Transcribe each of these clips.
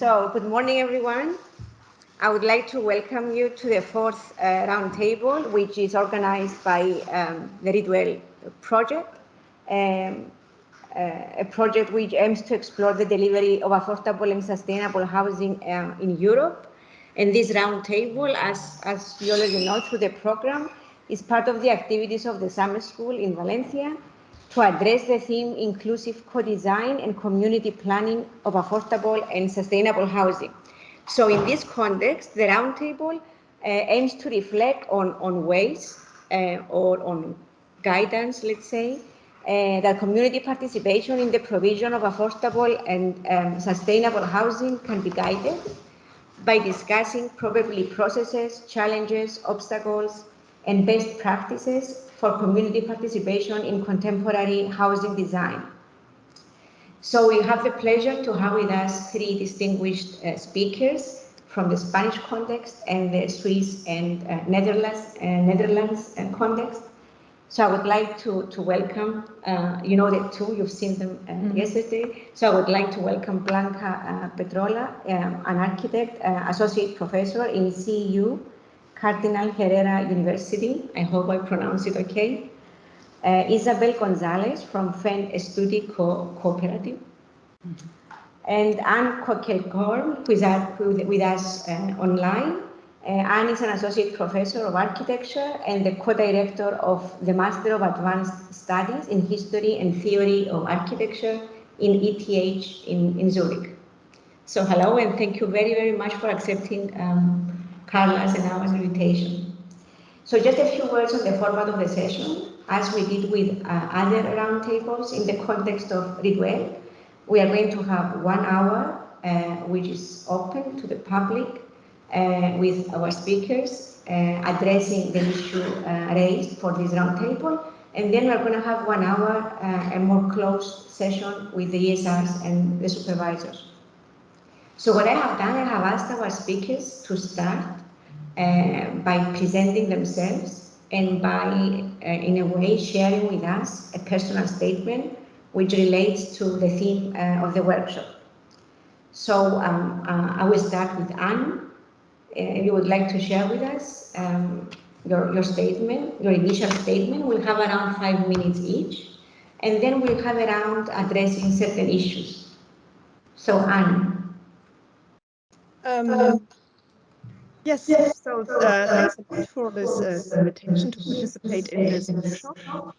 So, good morning, everyone. I would like to welcome you to the fourth roundtable, which is organized by the Ridwell project, a project which aims to explore the delivery of affordable and sustainable housing in Europe. And this roundtable, as you already know through the program, is part of the activities of the Summer School in Valencia to address the theme inclusive co-design and community planning of affordable and sustainable housing. So in this context, the roundtable aims to reflect on ways or on guidance, let's say, that community participation in the provision of affordable and sustainable housing can be guided by discussing probably processes, challenges, obstacles, and best practices for community participation in contemporary housing design. So we have the pleasure to have with us three distinguished speakers from the Spanish context and the Swiss and Netherlands context. So I would like to welcome, you know the two, you've seen them yesterday. So I would like to welcome Blanca Petrola, an architect, associate professor in CEU, Cardinal Herrera University. I hope I pronounced it okay. Isabel Gonzalez from Fen Studi Cooperative. And Anne Coquelcorn, who is with us online. Anne is an associate professor of architecture and the co-director of the Master of Advanced Studies in History and Theory of Architecture in ETH in Zurich. So hello, and thank you very, very much for accepting Carla's and our invitation. So just a few words on the format of the session. As we did with other roundtables in the context of Ridwell, we are going to have 1 hour, which is open to the public, with our speakers addressing the issue raised for this roundtable. And then we're going to have 1 hour, a more closed session with the ESRs and the supervisors. So what I have done, I have asked our speakers to start by presenting themselves and by, in a way, sharing with us a personal statement which relates to the theme of the workshop. So I will start with Anne. If you would like to share with us your statement, your initial statement. We'll have around 5 minutes each, and then we'll have around addressing certain issues. So Anne. Yes, so thanks a lot for this invitation to participate in this workshop.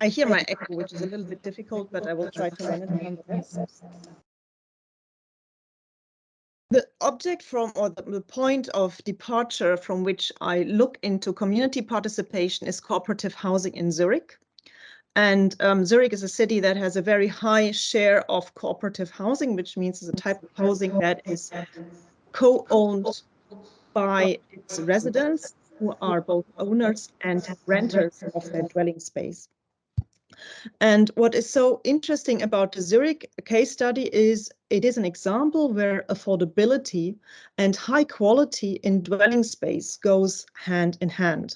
I hear my echo, which is a little bit difficult, but I will try to manage nonetheless. The object or the point of departure from which I look into community participation is cooperative housing in Zurich. And Zurich is a city that has a very high share of cooperative housing, which means it's a type of housing that is co-owned by its residents, who are both owners and renters of their dwelling space. And what is so interesting about the Zurich case study is it is an example where affordability and high quality in dwelling space goes hand in hand.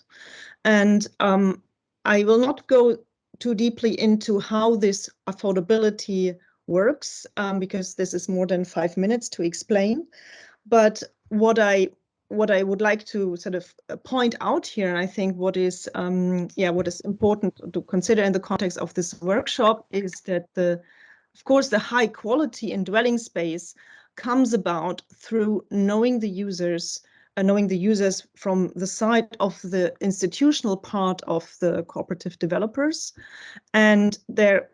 And I will not go too deeply into how this affordability works, because this is more than 5 minutes to explain. But what I would like to sort of point out here, and I think what is important to consider in the context of this workshop is that of course the high quality in dwelling space comes about through knowing the users from the side of the institutional part of the cooperative developers and their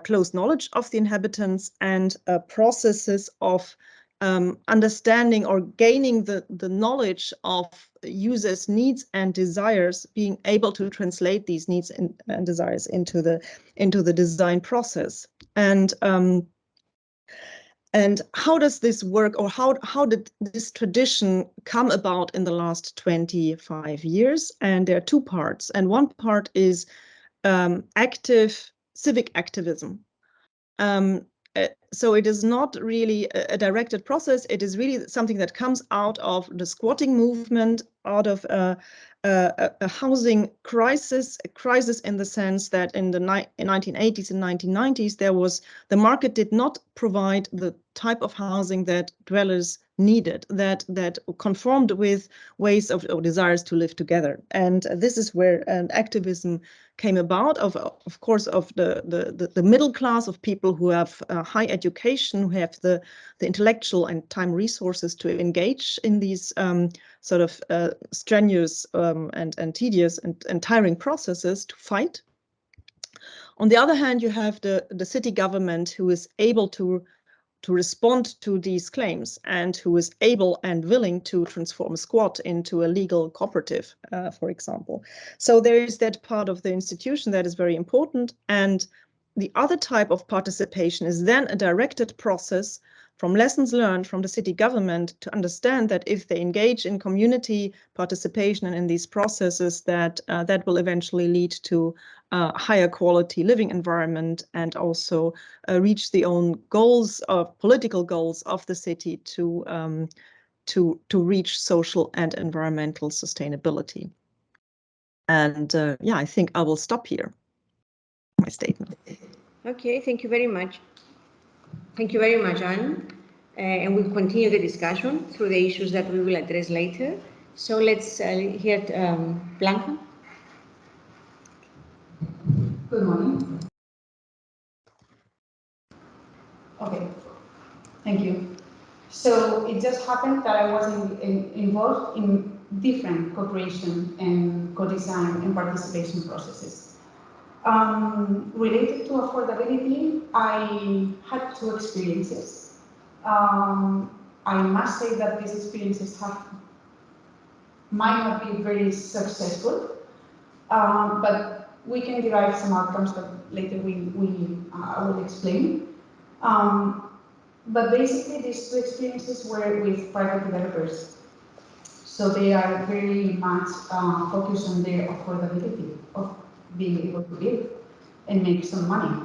close knowledge of the inhabitants and processes of understanding or gaining the knowledge of users' needs and desires, being able to translate these needs and desires into the design process. And how does this work, or how did this tradition come about in the last 25 years? And there are two parts. And one part is active civic activism. So it is not really a directed process. It is really something that comes out of the squatting movement out of a housing crisis, a crisis in the sense that in the 1980s and 1990s, the market did not provide the type of housing that dwellers needed, that conformed with ways of or desires to live together. And this is where an activism came about, of course, of the middle class, of people who have high education, who have the intellectual and time resources to engage in these sort of strenuous and tedious and tiring processes to fight. On the other hand, you have the city government who is able to respond to these claims and who is able and willing to transform a squat into a legal cooperative, for example. So there is that part of the institution that is very important. And the other type of participation is then a directed process from lessons learned from the city government to understand that if they engage in community participation and in these processes, that will eventually lead to higher quality living environment and also reach the own goals of political goals of the city to reach social and environmental sustainability. And yeah, I think I will stop here. My statement. Okay, thank you very much. Thank you very much, Anne. And we'll continue the discussion through the issues that we will address later. So let's hear Blanca. Good morning. Okay, thank you. So it just happened that I was involved in different cooperation and co-design and participation processes. Related to affordability, I had two experiences. I must say that these experiences might not be very successful, but we can derive some outcomes that later I will explain. But basically, these two experiences were with private developers. So they are very much focused on their affordability of being able to live and make some money.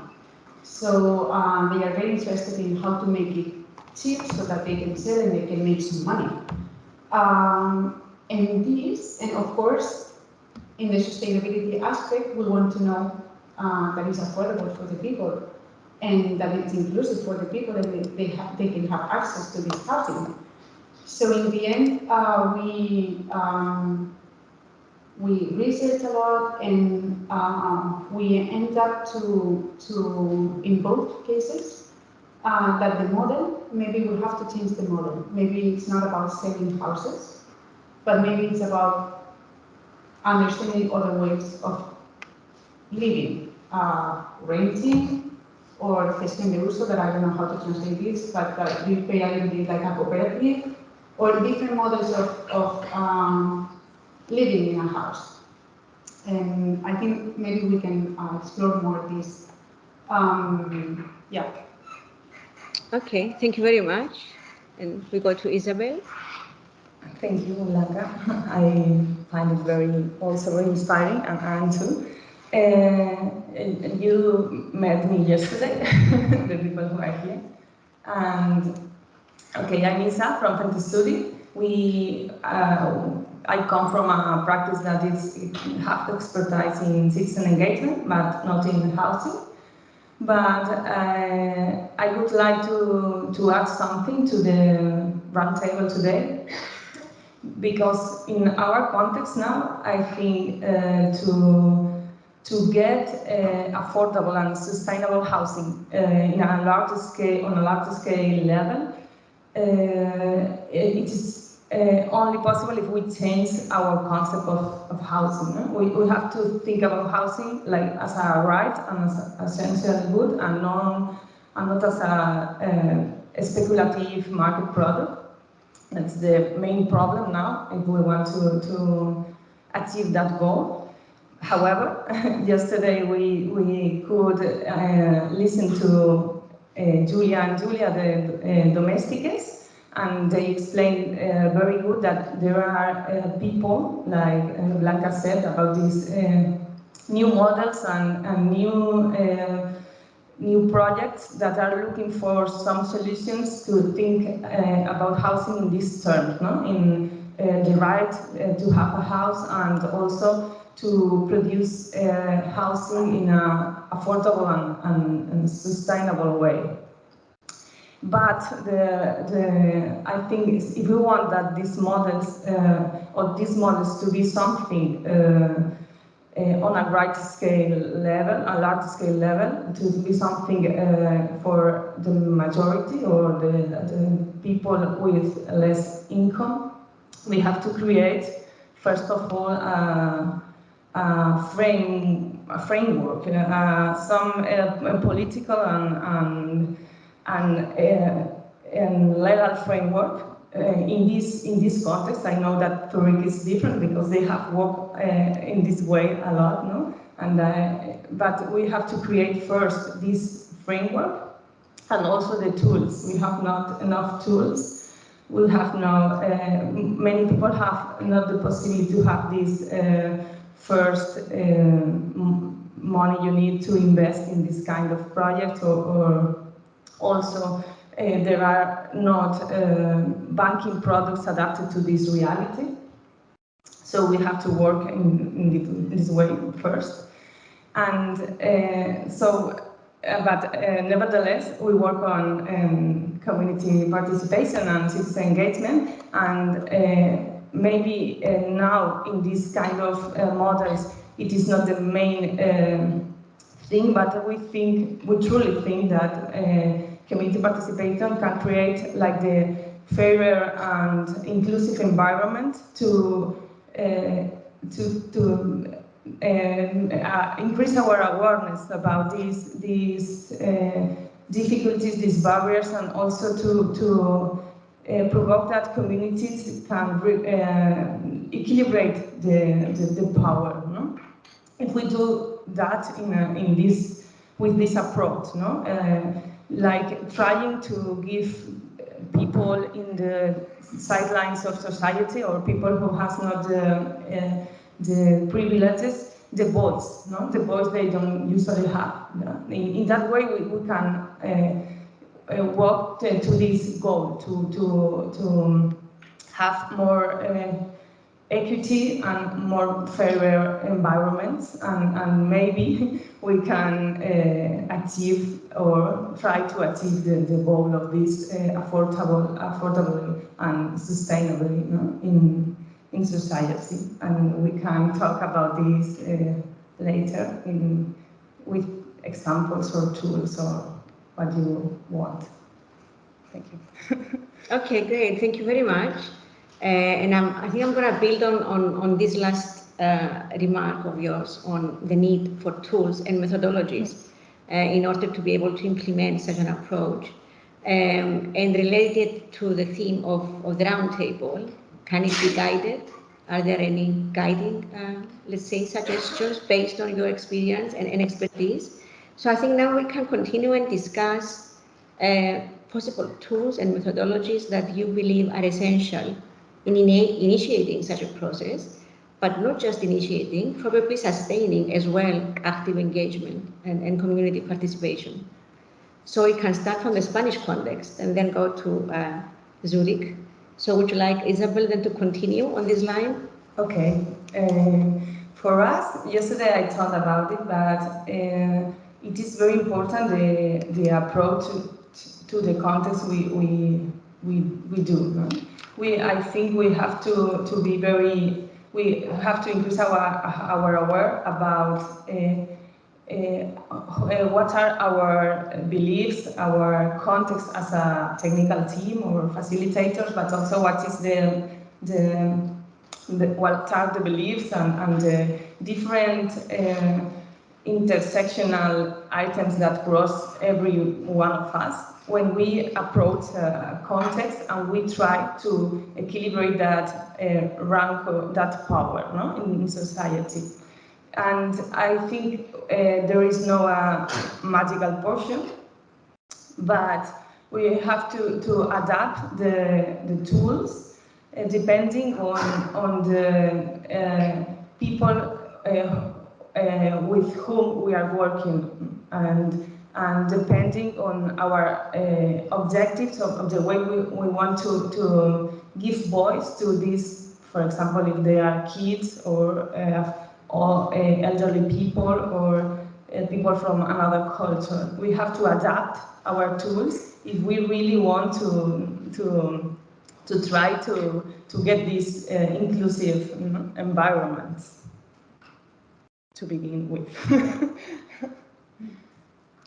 So they are very interested in how to make it cheap so that they can sell and they can make some money. And of course, in the sustainability aspect, we want to know that it's affordable for the people and that it's inclusive for the people and they can have access to this housing. So in the end, we researched a lot and we end up to in both cases, that the model, maybe we have to change the model. Maybe it's not about selling houses, but maybe it's about understanding other ways of living, renting, or gestión de uso, that I don't know how to translate this, but you pay a little bit like a cooperative, or different models of living in a house. And I think maybe we can explore more of this. Yeah. Okay, thank you very much. And we go to Isabel. Thank you, Blanca. I find it also very inspiring, and Anne too. You met me yesterday, the people who are here. And okay, I'm Isa from Fenty Study. I come from a practice that have expertise in citizen engagement, but not in housing. But I would like to add something to the roundtable today, because in our context now, I think to get affordable and sustainable housing on a large scale level, it is only possible if we change our concept of housing. No? We have to think about housing like as a right and as an essential good, and not as a speculative market product. That's the main problem now if we want to achieve that goal. However, yesterday we could listen to Julia and Julia, the domestiques, and they explained very good that there are people, like Blanca said, about these new models and new projects that are looking for some solutions to think about housing in these terms, no? In the right to have a house, and also to produce housing in an affordable and sustainable way. But I think if we want that these models or these models to be something on a large scale level, to be something for the majority or the people with less income, we have to create, first of all, a framework, some political and legal framework. In this context, I know that Zurich is different because they have worked in this way a lot, no? But we have to create first this framework and also the tools. We have not enough tools. We have no. Many people have not the possibility to have this first money you need to invest in this kind of project, or also. There are not banking products adapted to this reality. So we have to work in this way first. And but nevertheless, we work on community participation and citizen engagement. And maybe now in this kind of models, it is not the main thing, but we truly think that community participation can create like the fairer and inclusive environment to increase our awareness about these difficulties, these barriers, and also to provoke that communities can equilibrate the power. No? If we do that with this approach, no? Like trying to give people in the sidelines of society or people who has not the privileges, the voice, no? The voice they don't usually have. No? In that way, we can work to this goal, to have more equity and more fairer environments, and maybe we can achieve or try to achieve the goal of this affordable and sustainably, you know, in society. And we can talk about this later with examples or tools or what you want. Thank you. Okay, great. Thank you very much. And I think I'm going to build on this last remark of yours on the need for tools and methodologies in order to be able to implement such an approach. And related to the theme of the roundtable, can it be guided? Are there any guiding, let's say, suggestions based on your experience and expertise? So I think now we can continue and discuss possible tools and methodologies that you believe are essential in initiating such a process, but not just initiating, probably sustaining as well active engagement and community participation. So we can start from the Spanish context and then go to Zurich. So would you like Isabel then to continue on this line? Okay. For us, yesterday I thought about it, but it is very important the approach to the context we do. No? I think we have to be very. We have to increase our aware about what are our beliefs, our context as a technical team or facilitators, but also what is what are the beliefs and the different intersectional items that cross every one of us when we approach a context and we try to equilibrate that that power, no, in society. And I think there is no magical potion, but we have to adapt the tools depending on the people with whom we are working, and depending on our objectives of the way we want to give voice to these for example, if they are kids or elderly people or people from another culture. We have to adapt our tools if we really want to try to get these inclusive environments to begin with.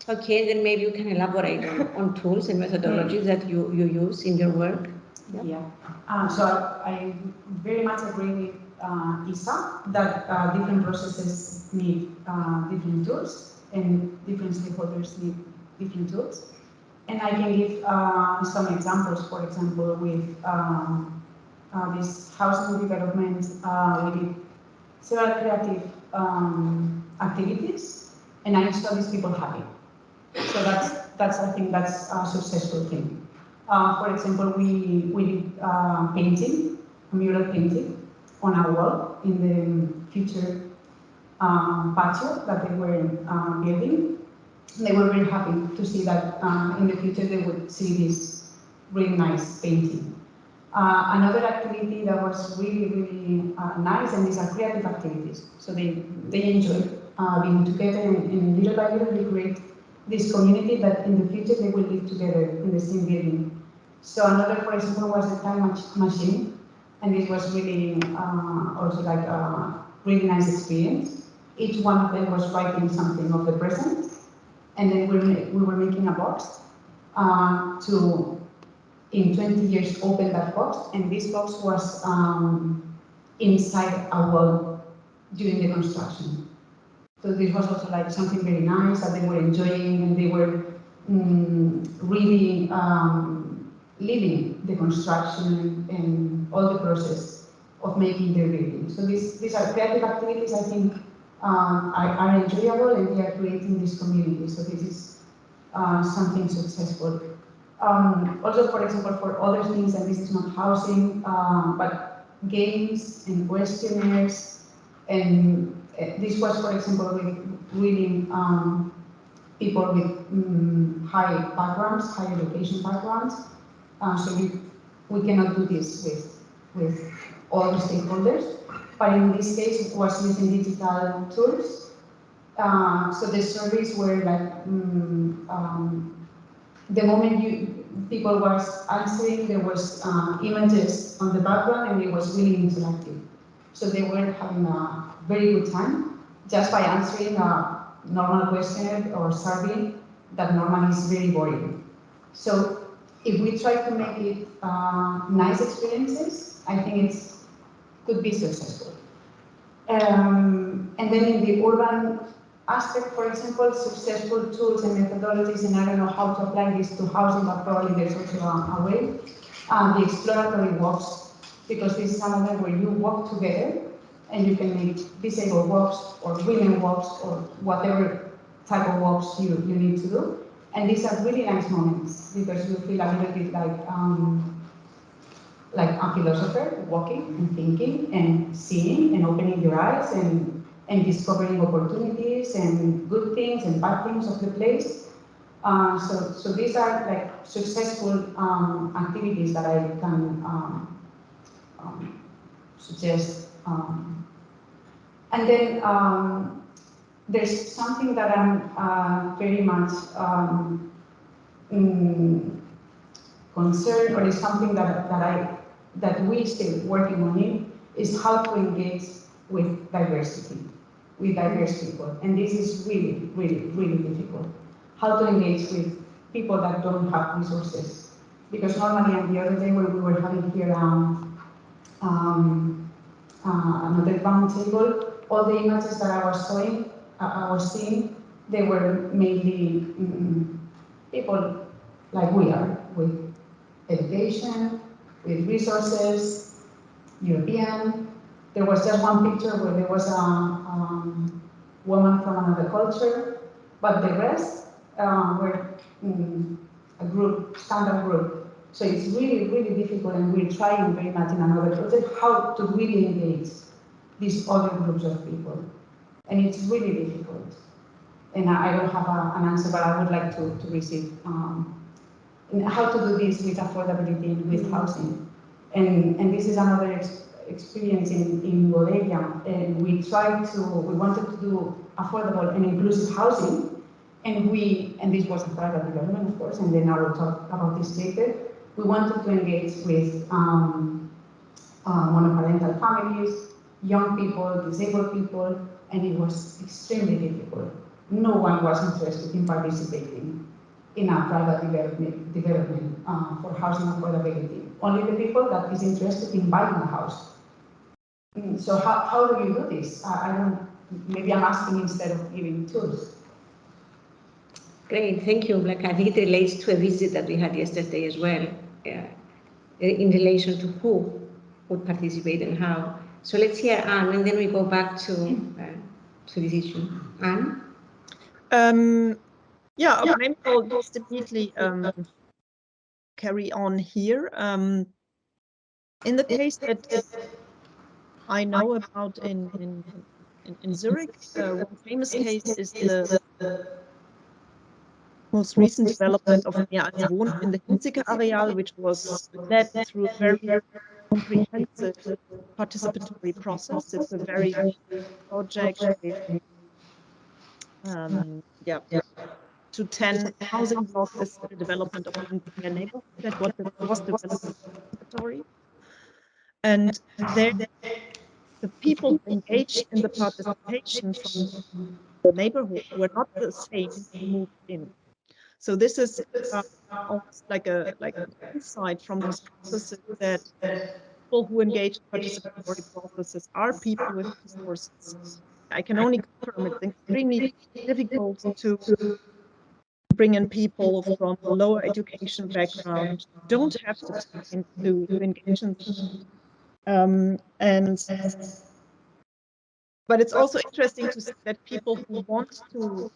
Okay, then maybe you can elaborate on tools and methodologies that you use in your work. Yeah. So I very much agree with Isa that different processes need different tools and different stakeholders need different tools. And I can give some examples. For example, with this housing development, we did several creative activities, and I saw these people happy. So that's I think that's a successful thing. For example, we did painting, mural painting on our wall in the future patio that they were building. They were very happy to see that in the future they would see this really nice painting. Another activity that was really, really nice, and these are creative activities. So they enjoy being together, and little by little they create this community that in the future they will live together in the same building. So another, for example, was the time machine, and this was really also like a really nice experience. Each one of them was writing something of the present, and then we were making a box to, in 20 years, open that box, and this box was inside a wall during the construction. So this was also like something very nice that they were enjoying, and they were really living the construction and all the process of making their building. So these are creative activities I think are enjoyable, and they are creating this community. So this is something successful. Also, for example, for other things, and this is not housing, but games and questionnaires, and this was, for example, with really people with high backgrounds, high education backgrounds. So we cannot do this with all the stakeholders, but in this case it was using digital tools. So the surveys were like, the moment people was answering, there was images on the background, and it was really interactive. So they were having a very good time just by answering a normal questionnaire or survey that normally is very boring. So if we try to make it nice experiences, I think it could be successful. And then in the urban aspect, for example, successful tools and methodologies, and I don't know how to apply this to housing, but probably there's also a way. The exploratory walks, because this is another where you walk together, and you can make disabled walks or women walks or whatever type of walks you need to do. And these are really nice moments because you feel a little bit like a philosopher walking and thinking and seeing and opening your eyes and discovering opportunities and good things and bad things of the place. So these are like successful activities that I can suggest. And then there's something that I'm very much concerned, or is something that we still working on it, is how to engage with diversity, with diverse people. And this is really, really, really difficult. How to engage with people that don't have resources. Because normally, on the other day when we were having here another roundtable, all the images that I was seeing, they were mainly people like we are, with education, with resources, European. There was just one picture where there was a woman from another culture, but the rest were a group, standard group. So it's really, really difficult, and we're trying very much in another project how to really engage these other groups of people. And it's really difficult. And I don't have an answer, but I would like to receive how to do this with affordability and with housing. And this is another experience in Bodelia, and we wanted to do affordable and inclusive housing, and this was a private development, of course, and then I will talk about this later. We wanted to engage with monoparental families, young people, disabled people, and it was extremely difficult. No one was interested in participating in a private development for housing affordability. Only the people that is interested in buying a house. So how do you do this? I don't. Maybe I'm asking instead of giving tools. Great, thank you. Like, I think it relates to a visit that we had yesterday as well, in relation to who would participate and how. So let's hear Anne, and then we go back to this issue. Anne? Yeah, maybe I'll just immediately carry on here. In the case that I know about in Zurich, one famous case is the most recent development of Mehr als Wohnen in the Hinziger Areal, which was led through a very comprehensive participatory process. It's a very project with to 10 housing blocks as the development of an entire neighborhood that was developed participatory. And there, the people who engaged in the participation from the neighborhood were not the same who moved in. So this is almost like an insight from these processes that people who engage in participatory processes are people with resources. I can only confirm it's extremely difficult to bring in people from a lower education background, don't have the time to engage in but it's also interesting to see that people who want to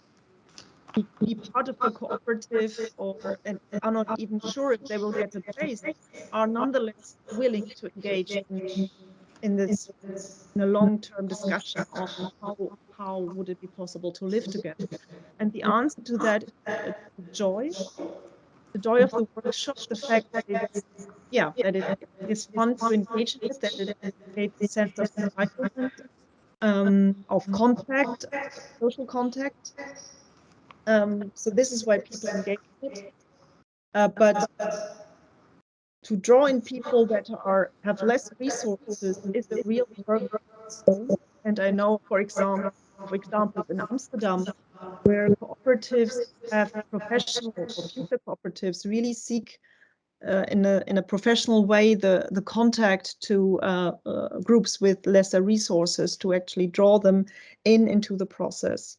be part of the cooperative and are not even sure if they will get a place are nonetheless willing to engage in a long-term discussion on how would it be possible to live together. And the answer to that is the joy of the workshop, the fact that it is fun to engage in it, that it creates a sense of entitlement, of contact, social contact. So this is why people engage in it. But to draw in people that have less resources is a real work. And I know, for example, in Amsterdam, where cooperatives have professional or future cooperatives really seek in a professional way the contact to groups with lesser resources to actually draw them into the process.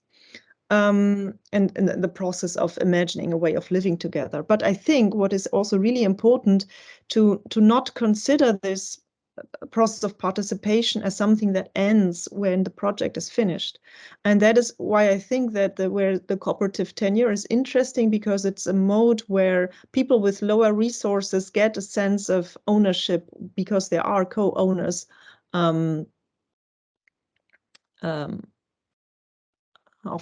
And the process of imagining a way of living together. But I think what is also really important to not consider this process of participation as something that ends when the project is finished. And that is why I think that where the cooperative tenure is interesting, because it's a mode where people with lower resources get a sense of ownership because they are co-owners of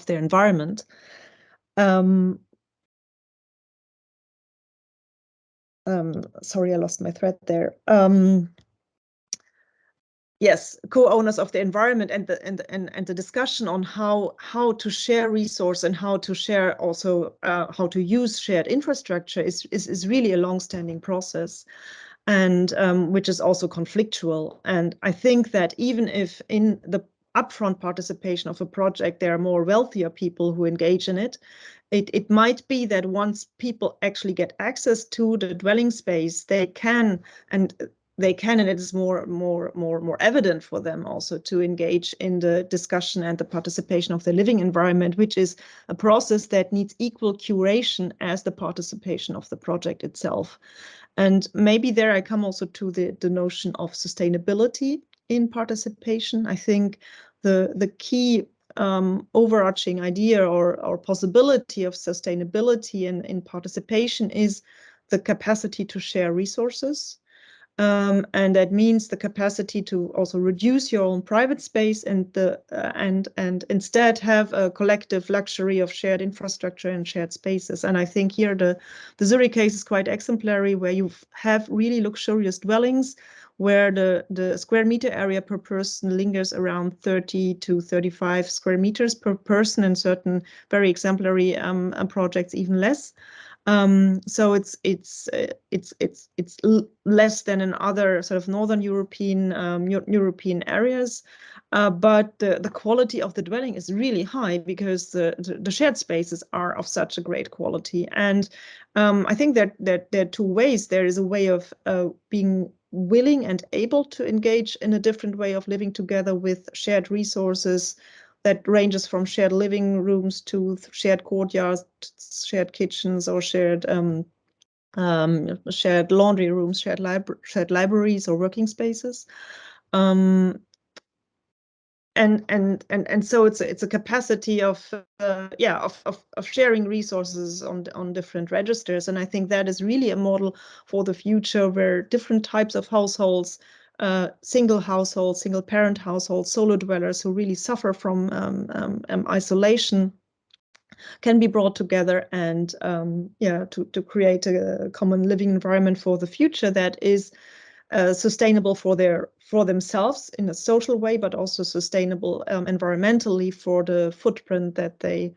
their environment. Sorry, I lost my thread there. Yes, co-owners of the environment and the discussion on how to share resource and how to share also how to use shared infrastructure is really a long-standing process, and which is also conflictual. And I think that even if in the upfront participation of a project there are more wealthier people who engage in it, it might be that once people actually get access to the dwelling space, they can and it is more evident for them also to engage in the discussion and the participation of the living environment, which is a process that needs equal curation as the participation of the project itself. And maybe there I come also to the notion of sustainability in participation. I think the key overarching idea or possibility of sustainability in participation is the capacity to share resources. And that means the capacity to also reduce your own private space and instead have a collective luxury of shared infrastructure and shared spaces. And I think here the Zurich case is quite exemplary, where you have really luxurious dwellings where the square meter area per person lingers around 30 to 35 square meters per person, in certain very exemplary projects even less. So it's less than in other sort of Northern European areas, but the quality of the dwelling is really high because the shared spaces are of such a great quality. And I think that there are two ways. There is a way of being willing and able to engage in a different way of living together with shared resources that ranges from shared living rooms to shared courtyards, shared kitchens, or shared laundry rooms, shared libraries or working spaces. And so it's a capacity of sharing resources on different registers. And I think that is really a model for the future, where different types of households, single households, single parent households, solo dwellers who really suffer from isolation, can be brought together and to create a common living environment for the future that is sustainable for themselves in a social way, but also sustainable environmentally for the footprint that they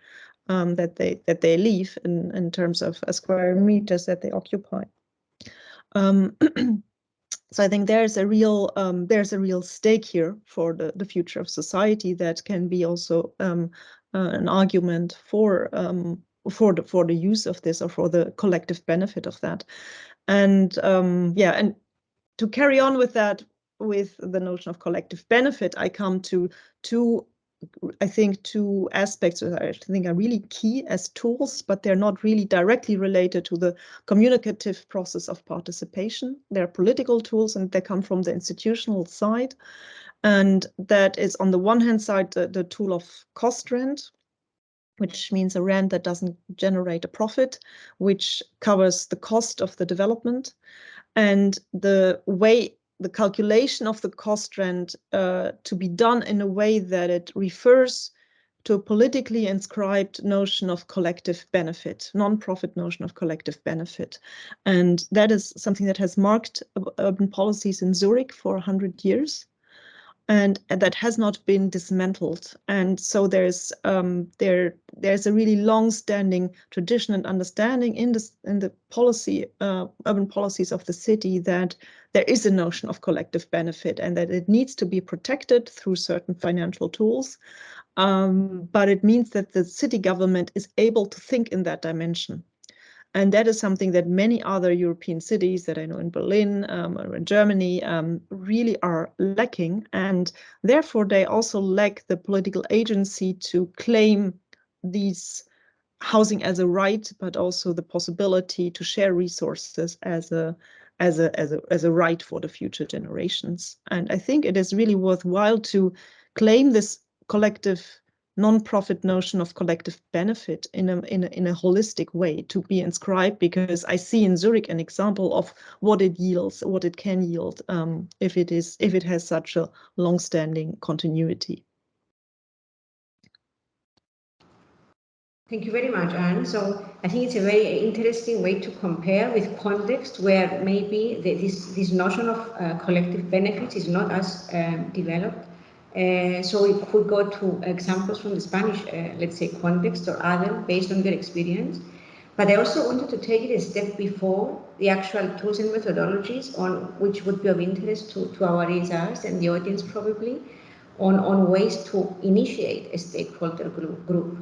leave in terms of square meters that they occupy. So I think there's a real stake here for the future of society that can be also an argument for the use of this, or for the collective benefit of that. And and to carry on with that, with the notion of collective benefit, I come to two aspects that I think are really key as tools, but they're not really directly related to the communicative process of participation. They're political tools, and they come from the institutional side. And that is, on the one hand side, the tool of cost rent, which means a rent that doesn't generate a profit, which covers the cost of the development. And the calculation of the cost rent to be done in a way that it refers to a politically inscribed notion of collective benefit, non-profit notion of collective benefit. And that is something that has marked urban policies in Zurich for 100 years. And that has not been dismantled. And so there's a really long-standing tradition and understanding in the policy, urban policies of the city, that there is a notion of collective benefit and that it needs to be protected through certain financial tools. But it means that the city government is able to think in that dimension. And that is something that many other European cities that I know in Berlin or in Germany really are lacking. And therefore, they also lack the political agency to claim these housing as a right, but also the possibility to share resources as a right for the future generations. And I think it is really worthwhile to claim this collective non-profit notion of collective benefit in a holistic way, to be inscribed, because I see in Zurich an example of what it yields, what it can yield, if it has such a long-standing continuity. Thank you very much, Anne. So I think it's a very interesting way to compare with context where maybe this notion of collective benefits is not as developed. So we could go to examples from the Spanish, let's say, context or other, based on your experience. But I also wanted to take it a step before the actual tools and methodologies, on which would be of interest to our ESRs and the audience probably, on ways to initiate a stakeholder group,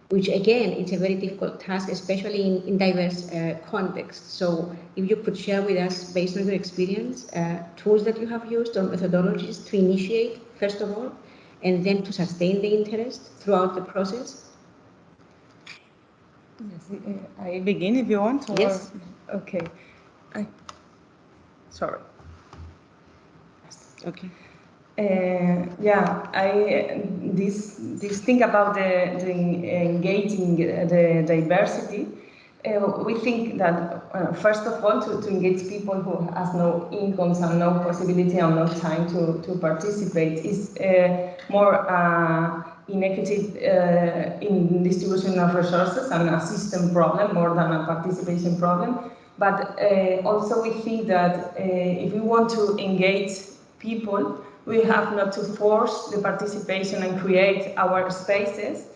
which again, it's a very difficult task, especially in diverse contexts. So if you could share with us, based on your experience, tools that you have used or methodologies to initiate, first of all, and then to sustain the interest throughout the process. Yes, I begin if you want. Or... Yes. Okay. Sorry. Okay. This thing about the engaging the diversity we think that first of all, to engage people who has no incomes and no possibility and no time to participate is more inequity in distribution of resources and a system problem more than a participation problem. But also we think that if we want to engage people, we have not to force the participation and create our spaces.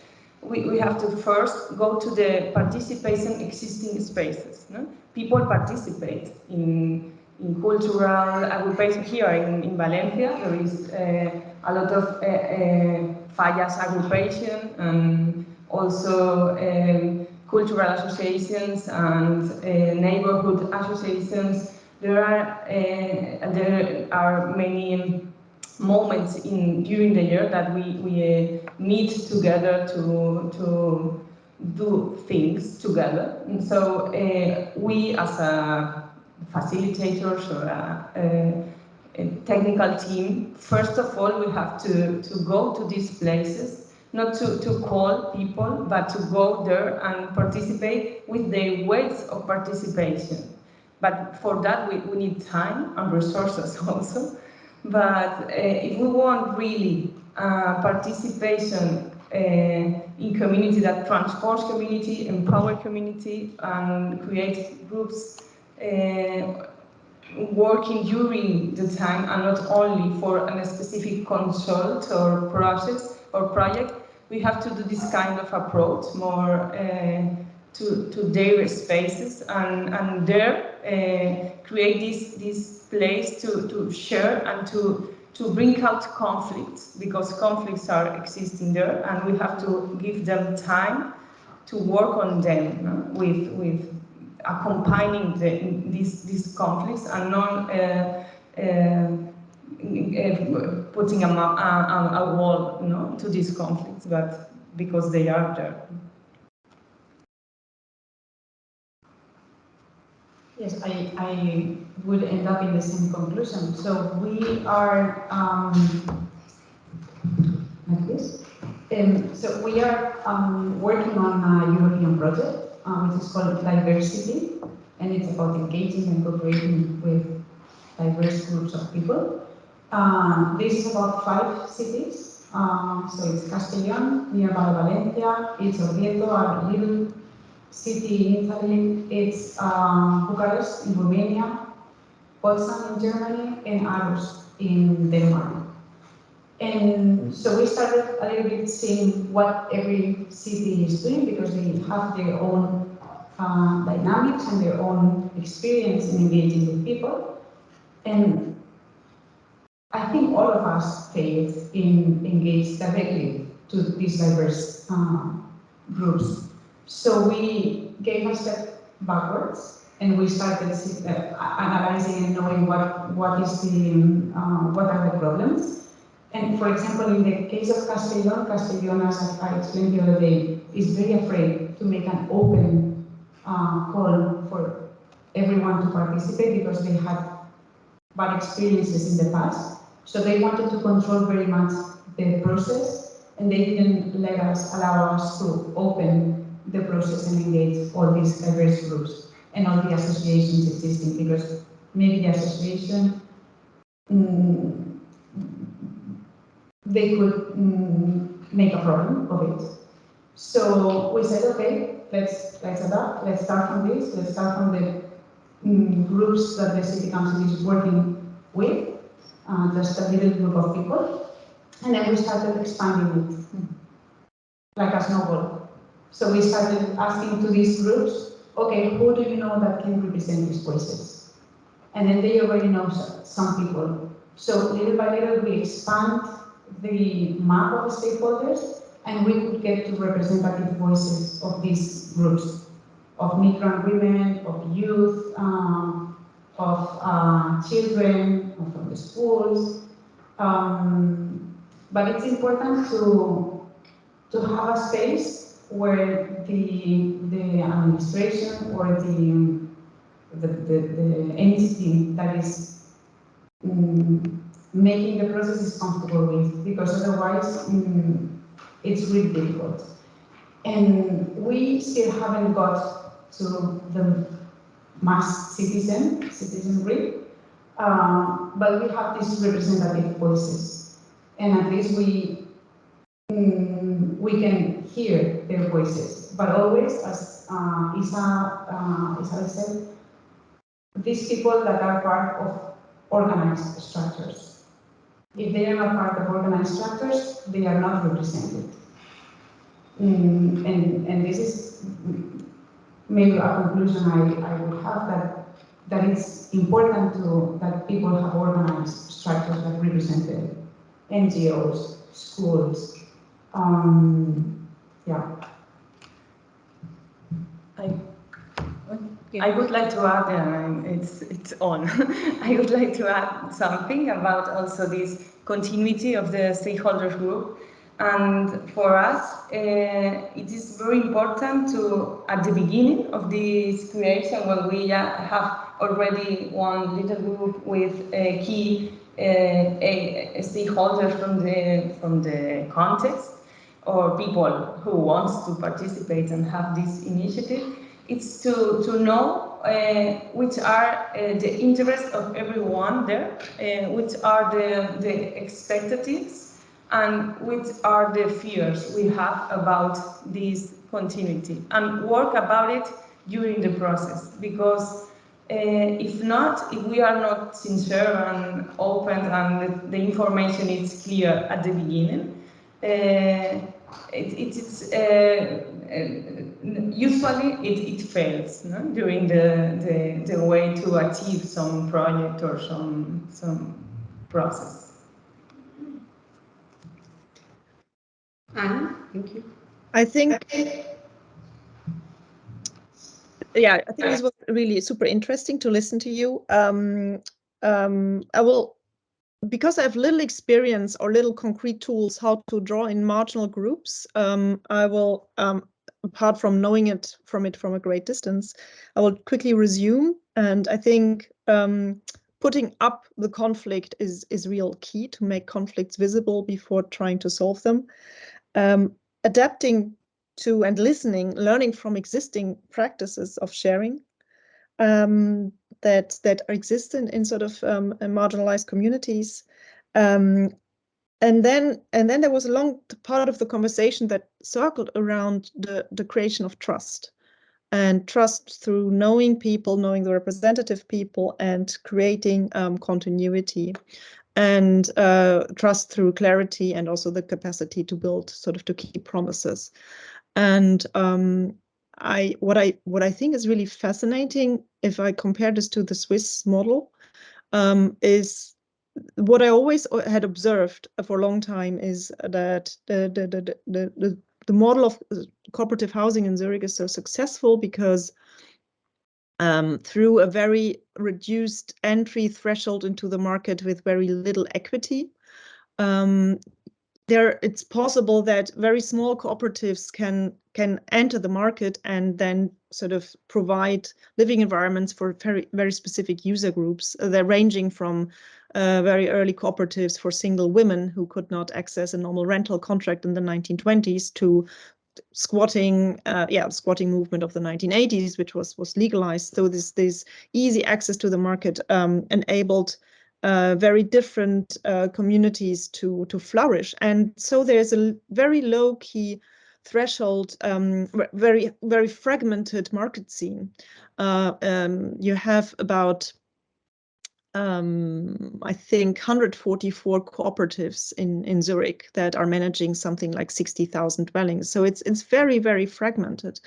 We have to first go to the participation existing spaces. No? People participate in cultural aggregation. Here in Valencia, there is a lot of fallas aggregation and also cultural associations and neighborhood associations. There are many moments during the year that we meet together to do things together. And so we as facilitators or a technical team, first of all, we have to go to these places, not to call people, but to go there and participate with their ways of participation. But for that, we need time and resources also. But if we want really participation in community that transforms community, empower community, and create groups working during the time and not only for a specific consult or process or project, we have to do this kind of approach more to their spaces and there create this place to share and to bring out conflicts, because conflicts are existing there and we have to give them time to work on them, no? with accompanying these conflicts and not putting a wall, no, to these conflicts, but because they are there. Yes, I would end up in the same conclusion. So we are like this. So we are working on a European project which is called Diversity, and it's about engaging and cooperating with diverse groups of people. This is about 5 cities. So it's Castellón, nearby Valencia, it's Oviedo, a little city in Italy, it's Bucharest in Romania, Potsdam in Germany, and Aarhus in Denmark. And so we started a little bit seeing what every city is doing, because they have their own dynamics and their own experience in engaging with people. And I think all of us failed in engage directly to these diverse groups. So we gave a step backwards and we started analyzing and knowing what are the problems. And for example, in the case of Castellón, as I explained the other day, is very afraid to make an open call for everyone to participate because they had bad experiences in the past. So they wanted to control very much the process, and they didn't allow us to open the process and engage all these diverse groups and all the associations existing, because maybe the association they could make a problem of it. So we said, okay, let's adapt, let's start from this, let's start from the groups that the city council is working with, just a little group of people, and then we started expanding it, like a snowball. So we started asking to these groups, okay, who do you know that can represent these voices? And then they already know some people. So little by little we expand the map of stakeholders, and we could get to representative voices of these groups, of migrant women, of youth, of children, from the schools. But it's important to have a space where the administration or the entity that is making the process is comfortable with, because otherwise it's really difficult. And we still haven't got to the mass citizenry, but we have these representative voices, and at least we can hear their voices. But always, as Isabel said, these people that are part of organized structures. If they are not part of organized structures, they are not represented. And this is maybe a conclusion I would have, that it's important that people have organized structures that represent them. NGOs, schools, yeah. I would like to add, it's on. I would like to add something about also this continuity of the stakeholders group. And for us, it is very important to, at the beginning of this creation, when we have already one little group with key stakeholders from the context, or people who want to participate and have this initiative, it's to know which are the interests of everyone there, which are the expectations, and which are the fears we have about this continuity, and work about it during the process. Because if we are not sincere and open, and the information is clear at the beginning, usually it fails, no? During the way to achieve some project or some process. Anne, thank you. I think, yeah, I think this was really super interesting to listen to you. I will, because I have little experience or little concrete tools how to draw in marginal groups, I will, apart from knowing it from a great distance, I will quickly resume. And I think putting up the conflict is real key to make conflicts visible before trying to solve them. Adapting to and listening, learning from existing practices of sharing that exist in sort of marginalized communities. And then there was a long part of the conversation that circled around the creation of trust, and trust through knowing people, knowing the representative people, and creating continuity, and trust through clarity, and also the capacity to build, sort of to keep promises. And what I think is really fascinating, if I compare this to the Swiss model, is what I always had observed for a long time, is that the model of cooperative housing in Zurich is so successful because through a very reduced entry threshold into the market with very little equity, it's possible that very small cooperatives can enter the market and then sort of provide living environments for very specific user groups. They're ranging from very early cooperatives for single women who could not access a normal rental contract in the 1920s to squatting movement of the 1980s, which was legalized. So this easy access to the market enabled very different communities to flourish. And so there's a very low key threshold, very fragmented market scene. You have about I think 144 cooperatives in Zurich that are managing something like 60,000 dwellings. So it's very, very fragmented.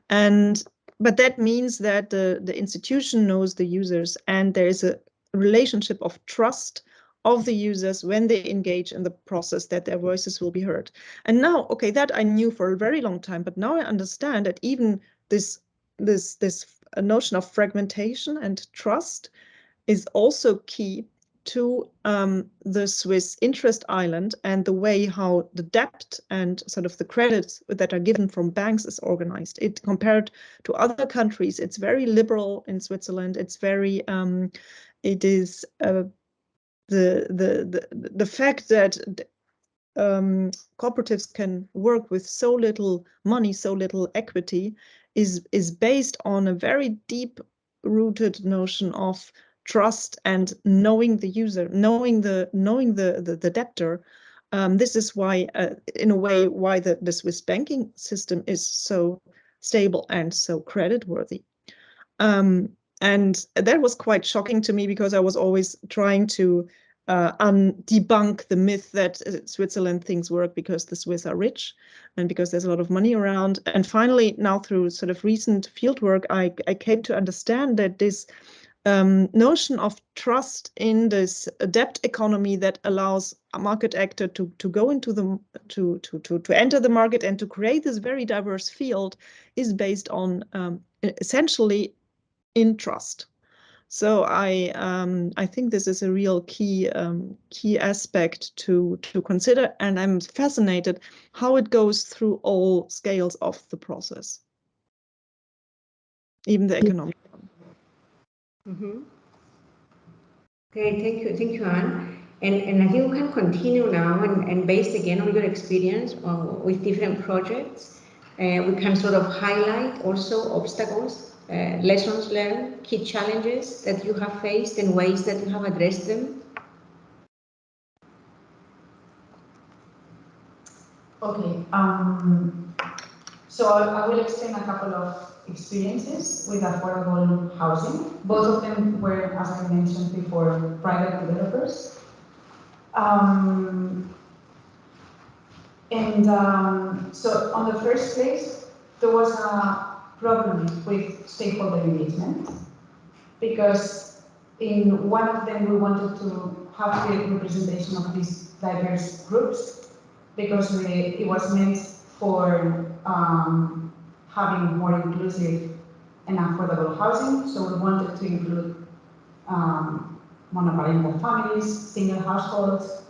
But that means that the institution knows the users, and there is a relationship of trust of the users when they engage in the process, that their voices will be heard. And now, okay, that I knew for a very long time, but now I understand that even this notion of fragmentation and trust is also key to the Swiss interest island, and the way how the debt and sort of the credits that are given from banks is organized. It, compared to other countries, it's very liberal in Switzerland. It's very it is the fact that cooperatives can work with so little money, so little equity, is based on a very deep-rooted notion of trust and knowing the user, knowing the debtor. This is why, in a way, why the Swiss banking system is so stable and so creditworthy. And that was quite shocking to me, because I was always trying to debunk the myth that Switzerland things work because the Swiss are rich and because there's a lot of money around. And finally, now through sort of recent fieldwork, I came to understand that this notion of trust in this debt economy that allows a market actor to go into the to enter the market and to create this very diverse field is based on essentially in trust. So I think this is a real key aspect to consider, and I'm fascinated how it goes through all scales of the process, even the economic one. Mm-hmm. Okay, thank you, Anne. And I think we can continue now, and based again on your experience with different projects, we can sort of highlight also obstacles, lessons learned, key challenges that you have faced, and ways that you have addressed them. Okay, so I will explain a couple of experiences with affordable housing. Both of them were, as I mentioned before, private developers. So on the first place, there was a problem with stakeholder engagement, because in one of them we wanted to have the representation of these diverse groups, because it was meant for having more inclusive and affordable housing. So we wanted to include monoparental families, single households,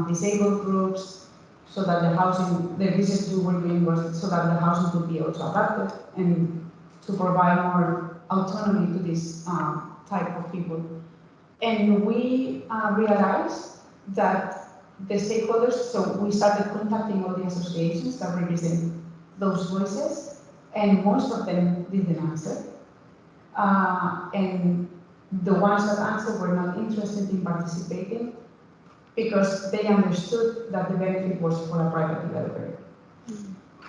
disabled groups, so that the research we were doing was so that the housing could be also adapted and to provide more autonomy to this type of people. And we realized that the stakeholders, so we started contacting all the associations that represent those voices, and most of them didn't answer. And the ones that answered were not interested in participating because they understood that the benefit was for a private developer.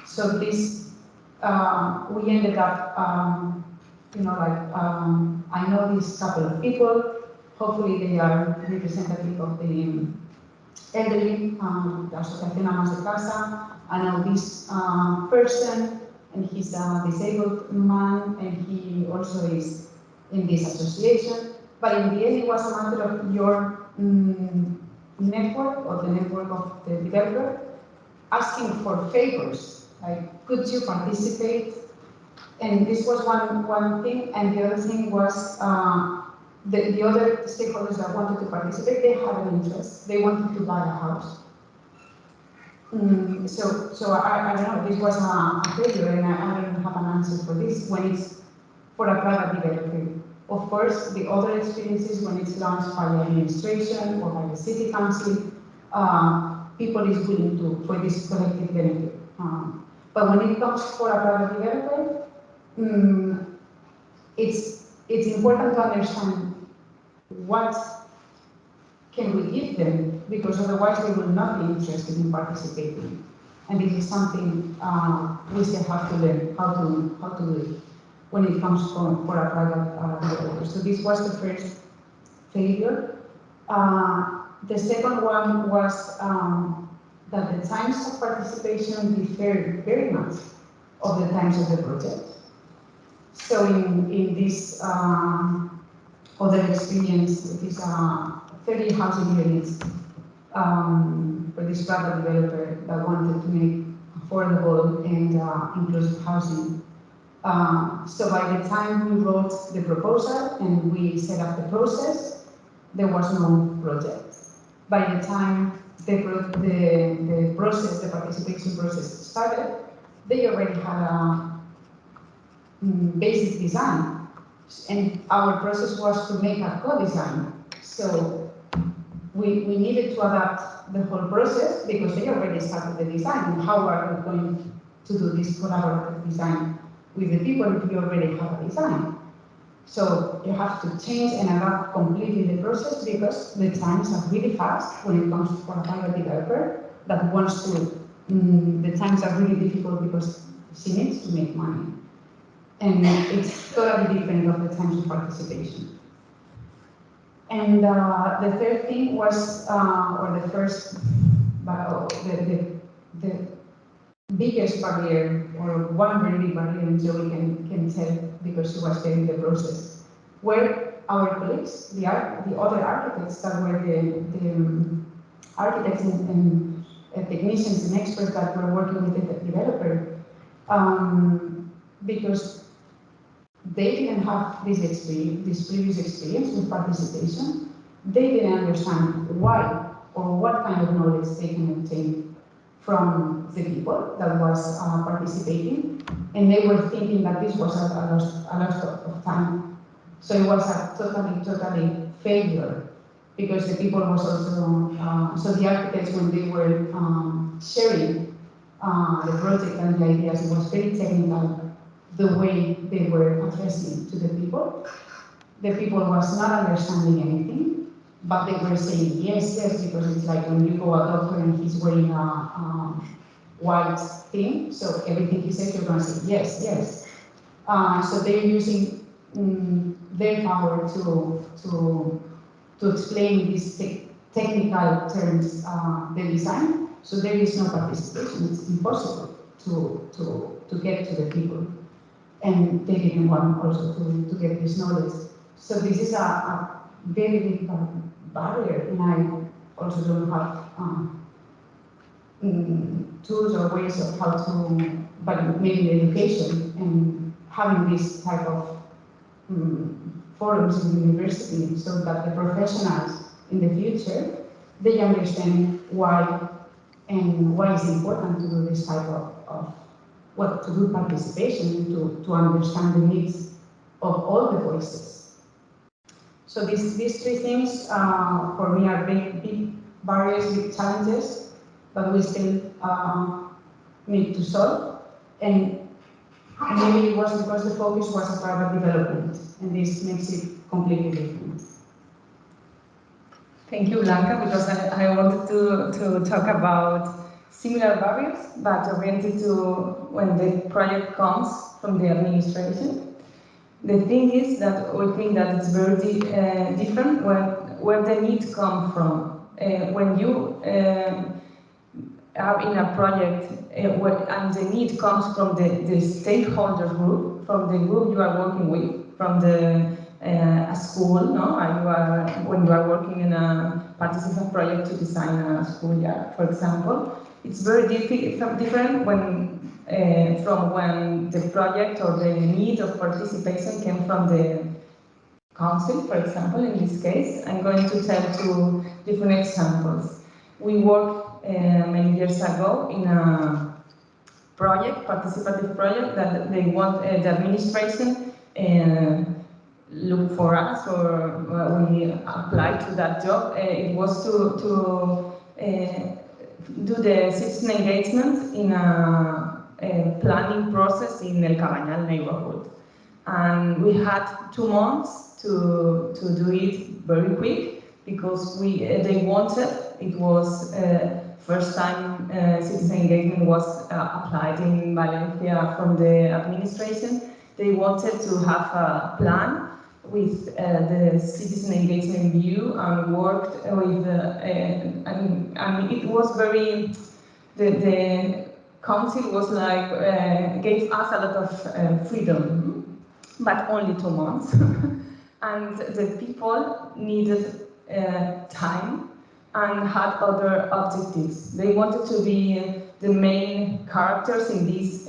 So this, we ended up, I know this couple of people, hopefully they are representative of the elderly, the Asociación Amas de Casa. I know this person, and he's a disabled man, and he also is in this association. But in the end, it was a matter of your network, or the network of the developer, asking for favors, like, could you participate? And this was one thing, and the other thing was the other stakeholders that wanted to participate, they had an interest. They wanted to buy a house. So I don't know, this was a failure, and I don't have an answer for this when it's for a private developer. Of course, the other experiences when it's launched by the administration or by the city council, people is willing to, for this collective benefit. But when it comes for a private developer, it's important to understand what can we give them, because otherwise they will not be interested in participating. And this is something we still have to learn how to do it when it comes for a private developer. So this was the first failure. The second one was that the times of participation differ very much of the times of the project. So in this other experience, it is 30 housing units for this private developer that wanted to make affordable and inclusive housing. So by the time we wrote the proposal and we set up the process, there was no project. By the time the process, the participation process started, they already had a basic design, and our process was to make a co-design. So we needed to adapt the whole process because they already started the design, and how are we going to do this collaborative design with the people if you already have a design. So you have to change and adapt completely the process because the times are really fast when it comes for a private developer that wants to, the times are really difficult because she needs to make money. And it's totally different of the times of participation. And the third thing was, or the first, the biggest barrier, or one very big barrier, and Joey can tell because she was there in the process, were our colleagues, the other architects that were the architects and technicians and experts that were working with the developer, because they didn't have this previous experience with participation. They didn't understand why or what kind of knowledge they can obtain from the people that was participating, and they were thinking that this was a loss of time. So it was a totally failure, because the people was also, so the architects, when they were sharing the project and the ideas, it was very technical the way they were addressing to the people. The people was not understanding anything, but they were saying yes, yes, because it's like when you go a doctor and he's wearing a white thing, so everything he says you're going to say yes, yes. So they're using their power to explain these technical terms, the design. So there is no participation. It's impossible to get to the people, and they didn't want also to get this knowledge. So this is a very big barrier, and I also don't have tools or ways of how to, but maybe education and having this type of forums in the university, so that the professionals in the future, they understand why and why it's important to do this type of what to do participation, to understand the needs of all the voices. So these three things for me are big barriers, big challenges that we still need to solve. And maybe it was because the focus was on private development, and this makes it completely different. Thank you, Blanca, because I wanted to talk about similar barriers, but oriented to when the project comes from the administration. The thing is that we think that it's very different where the needs come from. When you are in a project and the need comes from the stakeholder group, from the group you are working with, from the a school, no? When you are working in a participant project to design a schoolyard, for example, it's very different when from when the project or the need of participation came from the council, for example. In this case, I'm going to tell two different examples. We worked many years ago in a project, participative project, that they want the administration look for us, or we applied to that job. It was to do the citizen engagement in a planning process in El Cabañal neighborhood. And we had 2 months to do it very quick, because they wanted, it was first time citizen engagement was applied in Valencia from the administration. They wanted to have a plan with the citizen engagement view, and worked with and it was very, the council was like, gave us a lot of freedom, but only 2 months. And the people needed time and had other objectives. They wanted to be the main characters in this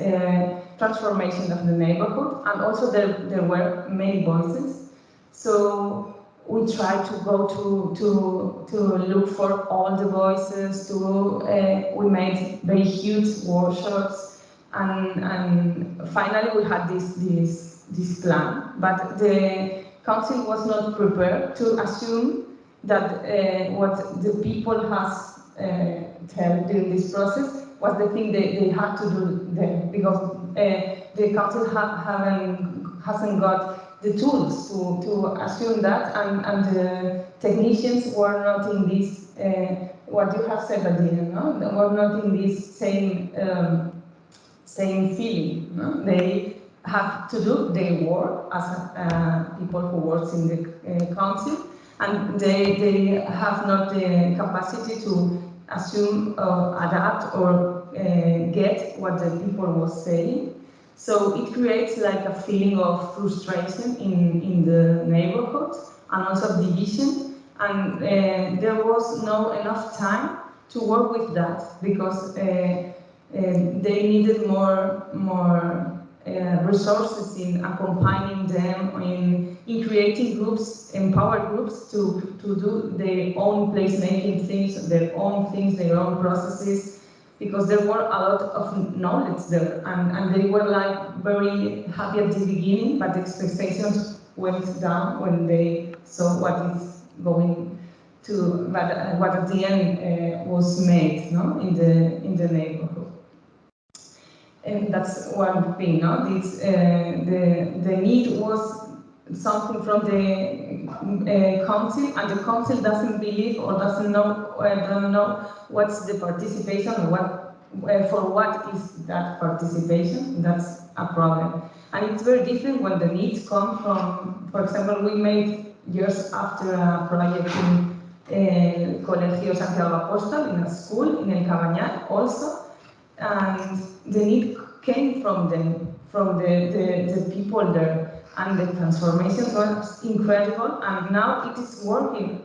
transformation of the neighborhood, and also there were many voices. So we tried to go to look for all the voices. We made very huge workshops, and finally we had this plan. But the council was not prepared to assume that what the people has tell during this process was the thing they had to do then, because the council hasn't got the tools to assume that, and the technicians were not in this, what you have said at the end, no? They were not in this same feeling. No? They have to do their work as people who work in the council, and they have not the capacity to assume, adapt, or get what the people was saying. So it creates like a feeling of frustration in the neighborhood, and also division. And there was no enough time to work with that, because they needed more resources in accompanying them, in creating groups, empowered groups to do their own placemaking things, their own processes, because there were a lot of knowledge there, and they were like very happy at the beginning, but the expectations went down when they saw what is going to, what at the end was made, no, in the neighborhood. And that's one thing, no? This, the need was something from the council, and the council doesn't believe or don't know what's the participation, or for what is that participation. That's a problem. And it's very different when the needs come from, for example, we made years after a project in Colegio Santiago Apóstol, in a school in El Cabañal also, and the need came from them, from the people there, and the transformation was incredible, and now it is working,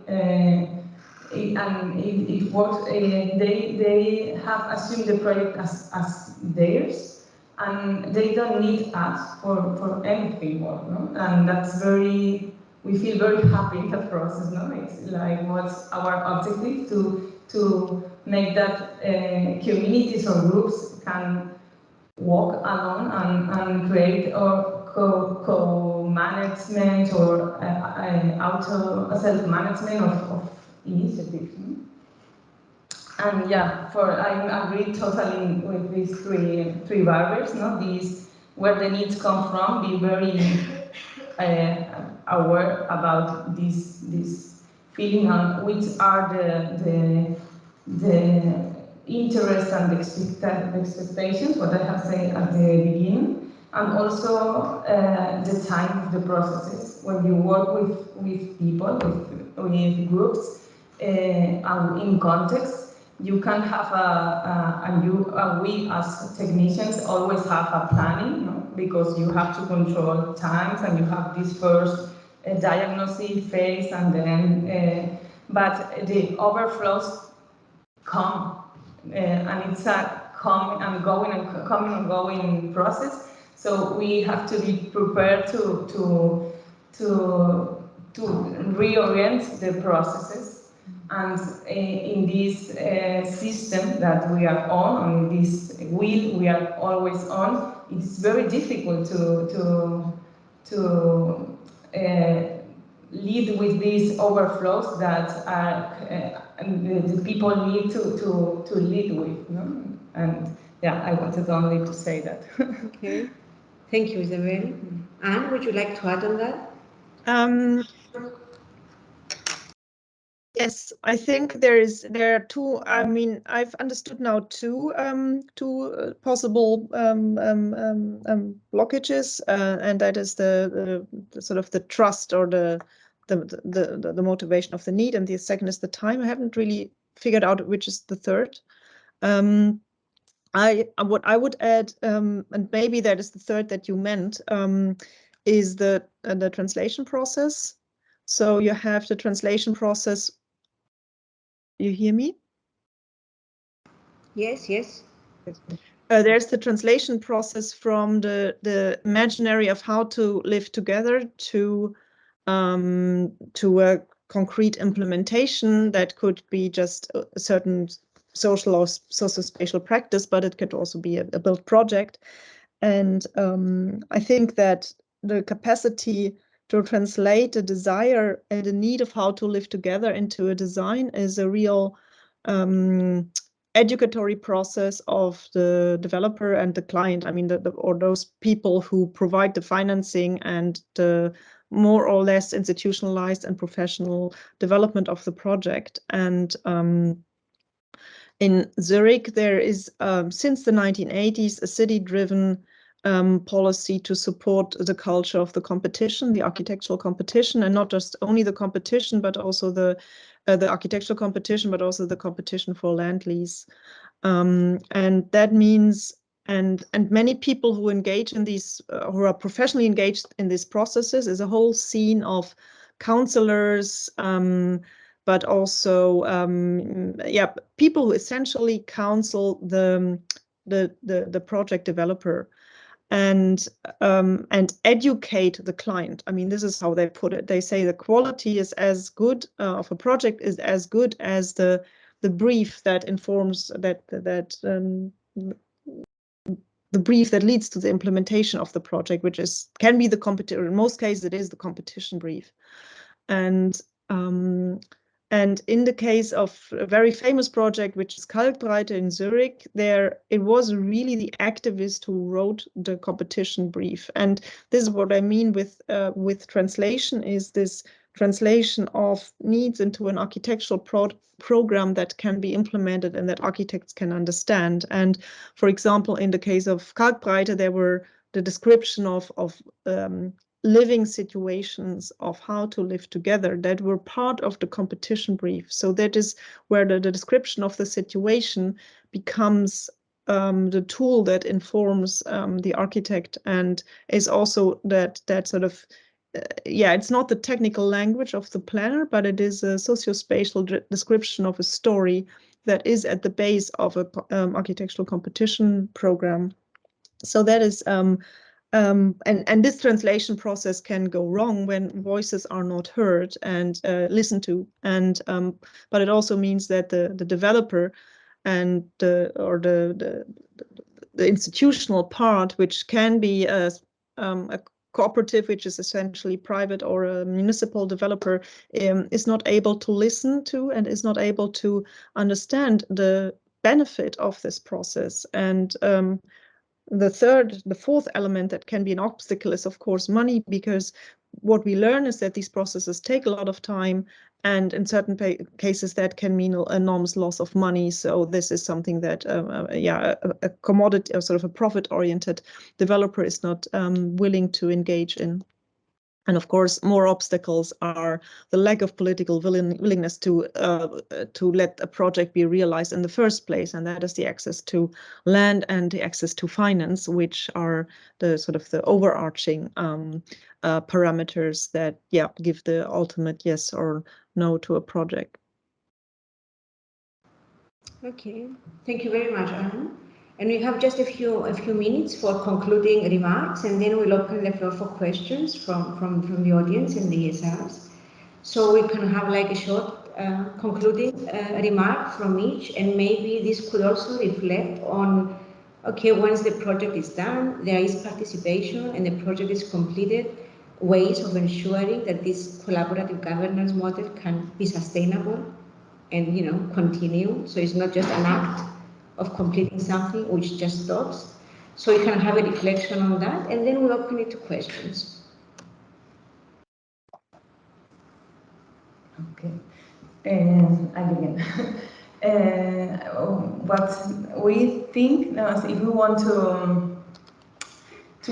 it works. They have assumed the project as theirs, and they don't need us for anything more, no? And that's very, we feel very happy in that process, no? It's like what's our objective, to make that communities or groups can walk alone and create or co-management or self-management of initiatives. And yeah, I agree totally with these three barriers, no? These, where the needs come from, be very aware about this feeling, and which are the interest and the expectations, what I have said at the beginning, and also the time of the processes. When you work with people, with groups, and in context, you can have we as technicians always have a planning, no? Because you have to control times, and you have this first diagnosis phase, and then, but the overflows come, and it's a coming and going process. So we have to be prepared to reorient the processes. And in this system that we are on this wheel we are always on, it's very difficult to lead with these overflows that are the people need to lead with, no? And yeah, I wanted only to say that. Okay, thank you, Isabel. Anne, would you like to add on that? Yes, I think there are two. I mean, I've understood now two possible blockages, and that is the sort of the trust, or the motivation of the need, and the second is the time. I haven't really figured out which is the third. What I would add, and maybe that is the third that you meant, is the translation process. So you have the translation process. You hear me? Yes, yes. There's the translation process from the imaginary of how to live together to a concrete implementation that could be just a certain social or socio-spatial practice, but it could also be a built project. And I think that the capacity to translate a desire and a need of how to live together into a design is a real educatory process of the developer and the client. I mean, or those people who provide the financing and the more or less institutionalized and professional development of the project. And in Zurich, there is, since the 1980s, a city-driven policy to support the culture of the competition, the architectural competition, and not just only the competition, but also the architectural competition, but also the competition for land lease. And that means, and many people who engage in these, who are professionally engaged in these processes, is a whole scene of counselors, but also people who essentially counsel the project developer and educate the client. I mean, this is how they put it. They say the quality is as good of a project is as good as the brief that informs the brief that leads to the implementation of the project, which can be the competition. In most cases, it is the competition brief. And in the case of a very famous project, which is Kalkbreite in Zurich, it was really the activist who wrote the competition brief. And this is what I mean with translation, is this translation of needs into an architectural program that can be implemented and that architects can understand. And for example, in the case of Kalkbreite, there were the description of living situations of how to live together that were part of the competition brief. So that is where the description of the situation becomes the tool that informs the architect, and is also that sort of, it's not the technical language of the planner, but it is a socio-spatial description of a story that is at the base of a architectural competition program. So that is and this translation process can go wrong when voices are not heard and listened to, and but it also means that the developer and the institutional part, which can be a cooperative, which is essentially private, or a municipal developer, is not able to listen to and is not able to understand the benefit of this process. And the fourth element that can be an obstacle is, of course, money, because what we learn is that these processes take a lot of time, and in certain cases that can mean an enormous loss of money. So this is something that, a commodity, or sort of a profit-oriented developer is not willing to engage in. And of course, more obstacles are the lack of political willingness to let a project be realized in the first place, and that is the access to land and the access to finance, which are the sort of the overarching parameters that give the ultimate yes or no to a project. Okay, thank you very much, Anne. And we have just a few minutes for concluding remarks, and then we'll open the floor for questions from the audience and the ESRs. So we can have like a short concluding remark from each, and maybe this could also reflect on, okay, once the project is done, there is participation and the project is completed, ways of ensuring that this collaborative governance model can be sustainable and, continue. So it's not just an act of completing something which just stops. So you can have a reflection on that, and then we'll open it to questions. Okay, I begin. What we think now is, if we want to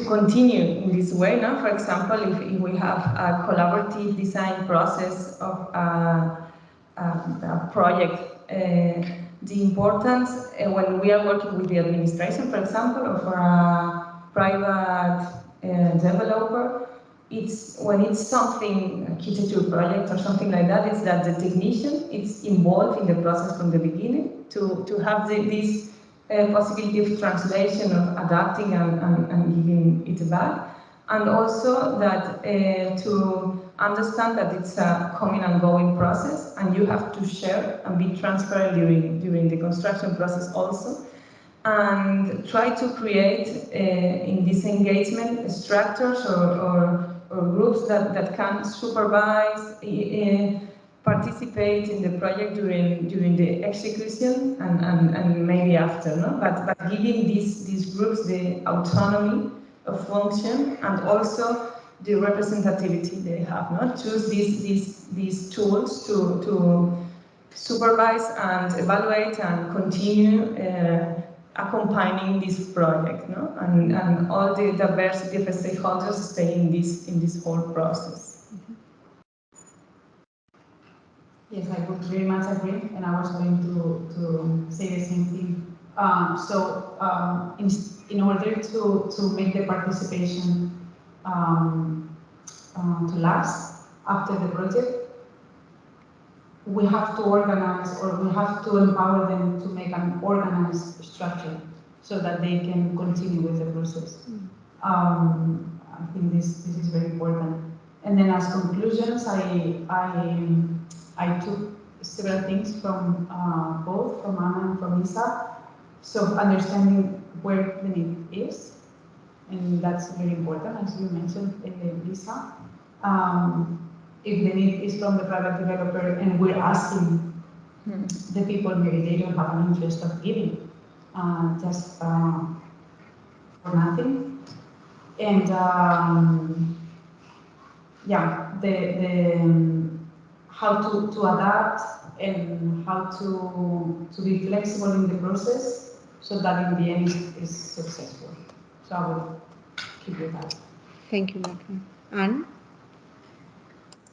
continue in this way, now, for example, if we have a collaborative design process of a project, the importance when we are working with the administration, for example, or for a private developer, when it's something, architecture project or something like that, is that the technician is involved in the process from the beginning to have this possibility of translation, of adapting and giving it back. And also that to understand that it's a coming and going process, and you have to share and be transparent during the construction process also, and try to create in this engagement structures or groups that can supervise participate in the project during the execution and maybe after, no? But giving these groups the autonomy of function and also the representativity they have, no? Choose these tools to supervise and evaluate and continue accompanying this project, no? And all the diversity of stakeholders stay in this whole process. Yes, I would very much agree, and I was going to say the same thing. In order to make the participation to last after the project, we have to organize, or we have to empower them to make an organized structure so that they can continue with the process. I think this is very important. And then as conclusions, I took several things from both from Anna and from Isa. So understanding where the need is, and that's very important, as you mentioned, Lisa. If the need is from the private developer and we're asking the people, maybe they don't have an interest of giving, just for nothing. And yeah, how to adapt and how to be flexible in the process so that in the end is successful. So I will keep with that. Thank you, Blanca. Anne?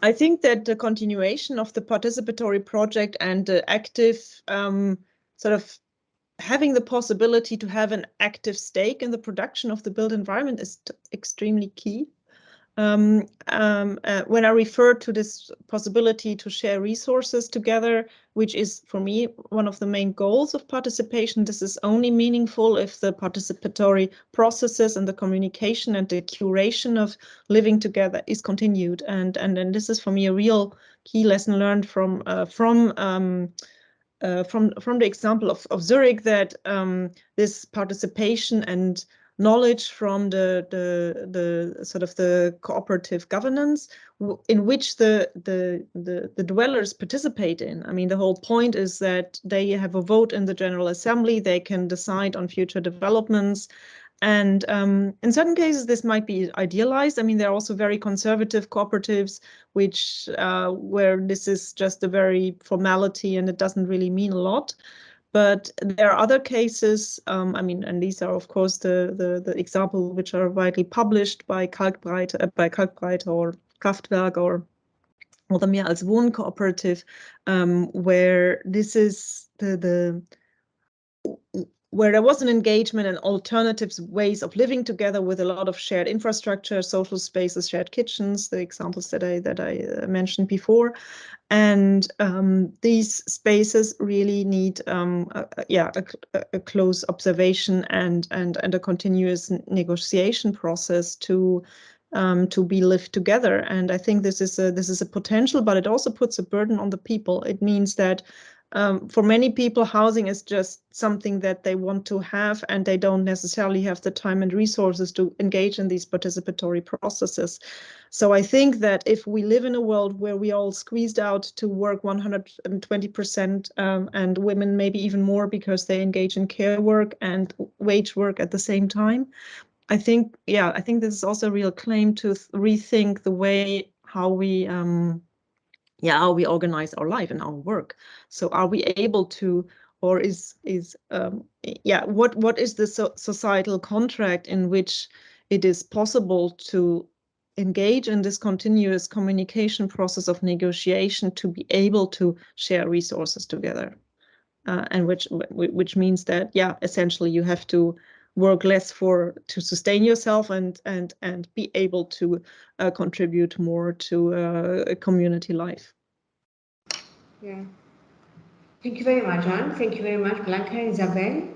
I think that the continuation of the participatory project and the active sort of having the possibility to have an active stake in the production of the built environment is extremely key. When I refer to this possibility to share resources together, which is for me one of the main goals of participation, this is only meaningful if the participatory processes and the communication and the curation of living together is continued. And this is for me a real key lesson learned from the example of Zurich, that this participation and knowledge from the sort of the cooperative governance in which the dwellers participate in. I mean, the whole point is that they have a vote in the General Assembly, they can decide on future developments. And in certain cases, this might be idealized. I mean, there are also very conservative cooperatives, which where this is just a very formality and it doesn't really mean a lot. But there are other cases, I mean, and these are, of course, the examples which are widely published by Kalkbreite or Kraftwerk or the Mehr als Wohnen cooperative, where this is where there was an engagement and alternatives ways of living together with a lot of shared infrastructure, social spaces, shared kitchens, the examples that I mentioned before. And these spaces really need a close observation and a continuous negotiation process to be lived together. And I think this is a potential, but it also puts a burden on the people. It means that for many people, housing is just something that they want to have, and they don't necessarily have the time and resources to engage in these participatory processes. So I think that if we live in a world where we are all squeezed out to work 120%, and women maybe even more because they engage in care work and wage work at the same time, I think this is also a real claim to rethink the way how we organize our life and our work. So are we able to, or what is the societal contract in which it is possible to engage in this continuous communication process of negotiation to be able to share resources together, and which means that essentially you have to work less to sustain yourself and be able to contribute more to a community life. Yeah. Thank you very much, Anne. Thank you very much, Blanca and Isabel.